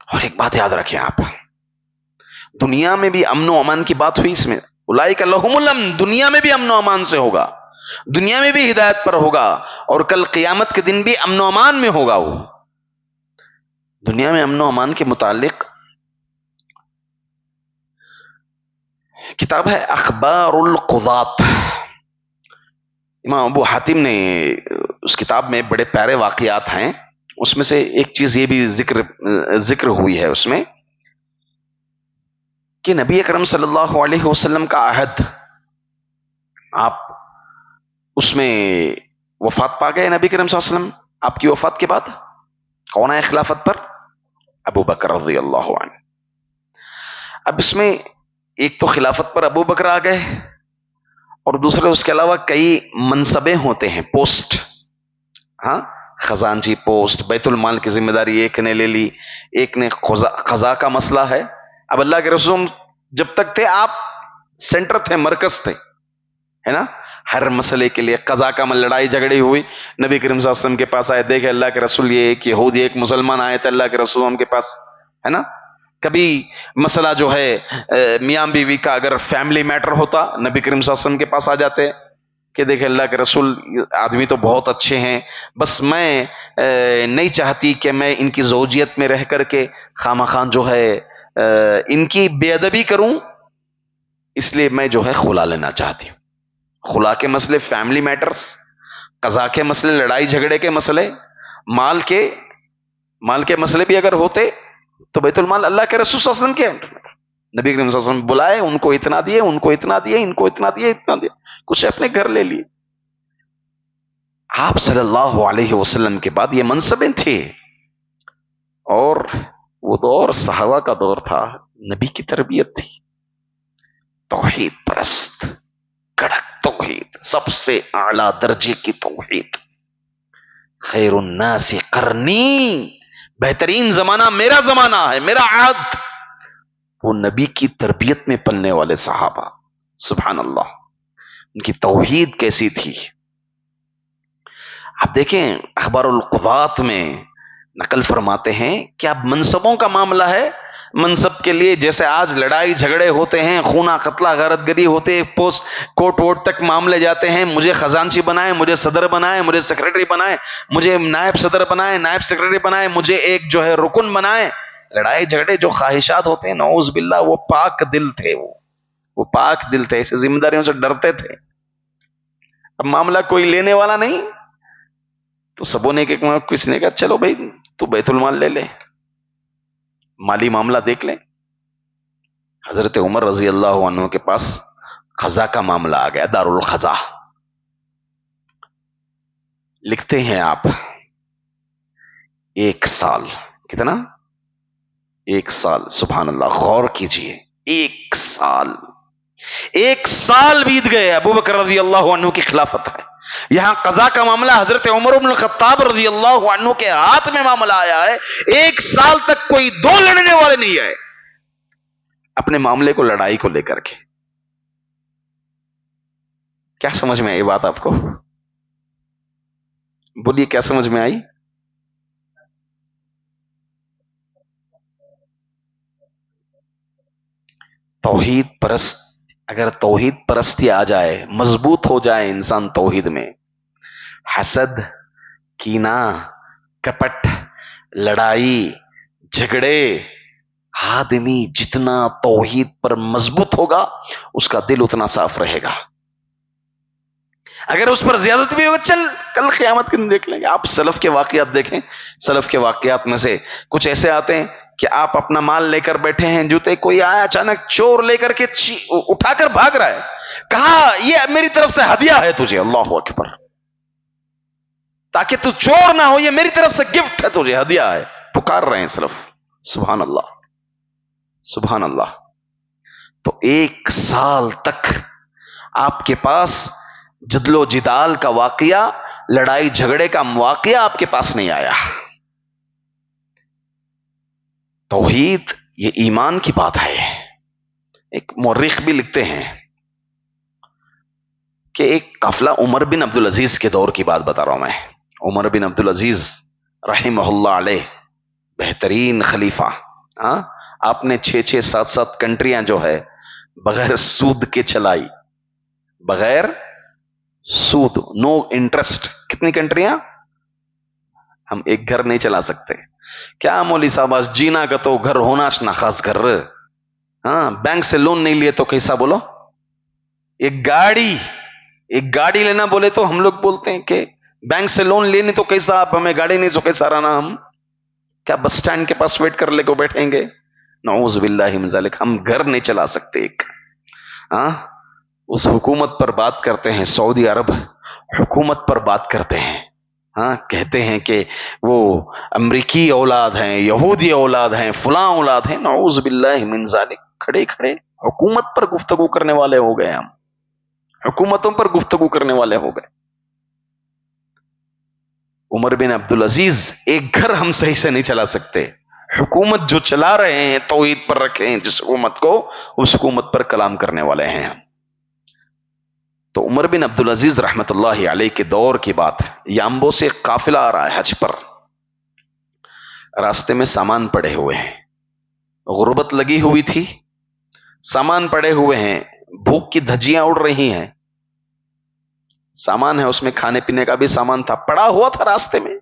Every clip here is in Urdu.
اور ایک بات یاد رکھیں آپ، دنیا میں بھی امن و امان کی بات ہوئی اس میں، اولئک لہم الامن، دنیا میں بھی امن و امان سے ہوگا، دنیا میں بھی ہدایت پر ہوگا، اور کل قیامت کے دن بھی امن و امان میں ہوگا۔ وہ دنیا میں امن و امان کے متعلق کتاب ہے اخبار القضات، امام ابو حاتم نے اس کتاب میں بڑے پیارے واقعات ہیں، اس میں سے ایک چیز یہ بھی ذکر ہوئی ہے اس میں کہ نبی اکرم صلی اللہ علیہ وسلم کا عہد، آپ اس میں وفات پا گئے نبی کریم صلی اللہ علیہ وسلم، آپ کی وفات کے بعد کون آئے خلافت پر؟ ابو بکر رضی اللہ عنہ۔ اب اس میں ایک تو خلافت پر ابو بکر آ گئے، اور دوسرے اس کے علاوہ کئی منصبیں ہوتے ہیں، پوسٹ، ہاں، خزانچی پوسٹ، بیت المال کی ذمہ داری ایک نے لے لی، ایک نے قضاء کا مسئلہ ہے۔ اب اللہ کے رسول جب تک تھے آپ سینٹر تھے، مرکز تھے، ہے نا، ہر مسئلے کے لیے قضاء کا لڑائی جھگڑی ہوئی، نبی کریم صلی اللہ علیہ وسلم کے پاس آئے، دیکھے اللہ کے رسول یہ ایک یہودی ایک مسلمان آئے تھے اللہ کے رسول ہم کے پاس، ہے نا۔ کبھی مسئلہ جو ہے میاں بیوی کا اگر فیملی میٹر ہوتا، نبی کریم صلی اللہ علیہ وسلم کے پاس آ جاتے کہ دیکھے اللہ کے رسول آدمی تو بہت اچھے ہیں، بس میں نہیں چاہتی کہ میں ان کی زوجیت میں رہ کر کے خامخواہ جو ہے ان کی بے ادبی کروں، اس لیے میں جو ہے خلا لینا چاہتی ہوں۔ خلا کے مسئلے، فیملی میٹرز، قضاء کے مسئلے، لڑائی جھگڑے کے مسئلے، مال کے مسئلے بھی اگر ہوتے تو بیت المال اللہ کے رسول صلی اللہ علیہ وسلم کے، نبی کریم صلی اللہ علیہ وسلم بلائے، ان کو اتنا دیے، ان کو اتنا دیے، ان کو اتنا دیے، اتنا دیے، کچھ اپنے گھر لے لیے۔ آپ صلی اللہ علیہ وسلم کے بعد یہ منصبیں تھے، اور وہ دور صحابہ کا دور تھا، نبی کی تربیت تھی، توحید پرست، کڑک توحید، سب سے اعلی درجے کی توحید، خیر الناس قرنی، بہترین زمانہ میرا زمانہ ہے، میرا عہد۔ وہ نبی کی تربیت میں پلنے والے صحابہ، سبحان اللہ، ان کی توحید کیسی تھی۔ آپ دیکھیں اخبار القضات میں نقل فرماتے ہیں کہ اب منصبوں کا معاملہ ہے، منصب کے لیے جیسے آج لڑائی جھگڑے ہوتے ہیں، خونہ قتلہ غارت گری ہوتے، پوسٹ کوٹ ووٹ تک معاملے جاتے ہیں، مجھے خزانچی بنائے، مجھے صدر بنائے، مجھے سیکرٹری بنائے، مجھے نائب صدر بنائے، نائب سیکرٹری بنائے، مجھے ایک جو ہے رکن بنائے، لڑائی جھگڑے جو خواہشات ہوتے ہیں، نعوذ باللہ، وہ پاک دل تھے، وہ پاک دل تھے، ایسی ذمہ داریوں سے ڈرتے تھے۔ اب معاملہ کوئی لینے والا نہیں تو سبوں نے کسی نے کہا چلو بھائی تو بیت المال لے لے، مالی معاملہ دیکھ لیں۔ حضرت عمر رضی اللہ عنہ کے پاس قضاء کا معاملہ آ گیا، دار القضاء، لکھتے ہیں آپ 1 سال، کتنا؟ 1 سال، سبحان اللہ، غور کیجئے، 1 سال بیت گئے، ابو بکر رضی اللہ عنہ کی خلافت ہے، یہاں قضاء کا معاملہ حضرت عمر بن الخطاب رضی اللہ عنہ کے ہاتھ میں معاملہ آیا ہے، 1 سال تک کوئی دو لڑنے والے نہیں آئے اپنے معاملے کو، لڑائی کو لے کر کے۔ کیا سمجھ میں آئی بات آپ کو؟ بولیے کیا سمجھ میں آئی؟ توحید پرست، اگر توحید پرستی آ جائے، مضبوط ہو جائے انسان توحید میں، حسد، کینہ، کپٹ، لڑائی جھگڑے، آدمی جتنا توحید پر مضبوط ہوگا اس کا دل اتنا صاف رہے گا۔ اگر اس پر زیادت بھی ہوگا، چل کل قیامت کے دن دیکھ لیں گے۔ آپ سلف کے واقعات دیکھیں، سلف کے واقعات میں سے کچھ ایسے آتے ہیں کہ آپ اپنا مال لے کر بیٹھے ہیں، جوتے، کوئی آیا اچانک چور لے کر کے اٹھا کر بھاگ رہا ہے، کہا یہ میری طرف سے ہدیہ ہے تجھے، اللہ اکبر، تاکہ تو چور نہ ہو، یہ میری طرف سے گفٹ ہے تجھے، ہدیہ ہے، پکار رہے ہیں سلف، سبحان اللہ، سبحان اللہ۔ تو 1 سال تک آپ کے پاس جدل و جدال کا واقعہ، لڑائی جھگڑے کا واقعہ آپ کے پاس نہیں آیا۔ توحید یہ ایمان کی بات ہے۔ ایک مورخ بھی لکھتے ہیں کہ ایک قافلہ، عمر بن عبدالعزیز کے دور کی بات بتا رہا ہوں میں، عمر بن عبدالعزیز رحمہ اللہ علیہ، بہترین خلیفہ، ہاں آپ نے 6-6 7-7 کنٹریاں جو ہے بغیر سود کے چلائی، بغیر سود، نو انٹرسٹ. کتنی کنٹریاں؟ ہم ایک گھر نہیں چلا سکتے. کیا مولوی صاحب آج جینا کا تو گھر ہونا نہ خاص گھر. ہاں بینک سے لون نہیں لیے تو کیسا بولو؟ ایک گاڑی لینا بولے تو ہم لوگ بولتے ہیں کہ بینک سے لون لینے تو کیسا، آپ ہمیں گاڑی نہیں سو کیسا رہنا. ہم کیا بس سٹینڈ کے پاس ویٹ کر لے کو بیٹھیں گے؟ نعوذ باللہ من ذالک. ہم گھر نہیں چلا سکتے ایک. ہاں اس حکومت پر بات کرتے ہیں، سعودی عرب حکومت پر بات کرتے ہیں. ہاں کہتے ہیں کہ وہ امریکی اولاد ہیں، یہودی اولاد ہیں، فلاں اولاد ہیں. نعوذ باللہ من ذالک. کھڑے کھڑے حکومت پر گفتگو کرنے والے ہو گئے. ہم حکومتوں پر گفتگو کرنے والے ہو گئے. عمر بن عبدالعزیز ایک گھر ہم صحیح سے نہیں چلا سکتے. حکومت جو چلا رہے ہیں توحید پر رکھے ہیں جس حکومت کو، اس حکومت پر کلام کرنے والے ہیں. تو عمر بن عبدالعزیز رحمت اللہ علیہ کے دور کی بات ہے. یامبو سے ایک قافلہ آ رہا ہے حج پر. راستے میں سامان پڑے ہوئے ہیں، غربت لگی ہوئی تھی، سامان پڑے ہوئے ہیں، بھوک کی دھجیاں اڑ رہی ہیں. سامان ہے اس میں، کھانے پینے کا بھی سامان تھا، پڑا ہوا تھا راستے میں.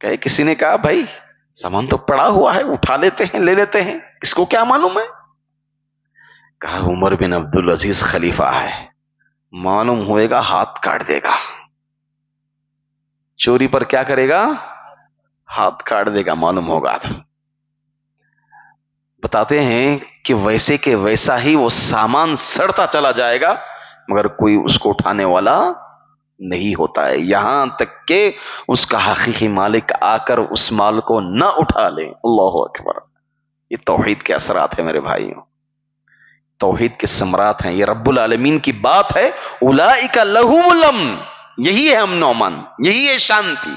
کہ کسی نے کہا بھائی سامان تو پڑا ہوا ہے، اٹھا لیتے ہیں، لے لیتے ہیں، اس کو کیا معلوم ہے. کہا عمر بن عبدالعزیز خلیفہ ہے، معلوم ہوئے گا ہاتھ کاٹ دے گا. چوری پر کیا کرے گا؟ ہاتھ کاٹ دے گا، معلوم ہوگا. بتاتے ہیں کہ ویسے کہ ویسا ہی وہ سامان سڑتا چلا جائے گا، مگر کوئی اس کو اٹھانے والا نہیں ہوتا ہے، یہاں تک کہ اس کا حقیقی مالک آ کر اس مال کو نہ اٹھا لے. اللہ اکبر. یہ توحید کے اثرات ہیں میرے بھائیوں، توحید کے ثمرات ہیں. یہ رب العالمین کی بات ہے. اولئک لہم الامن، یہی ہے امن و امان، یہی ہے شانتی.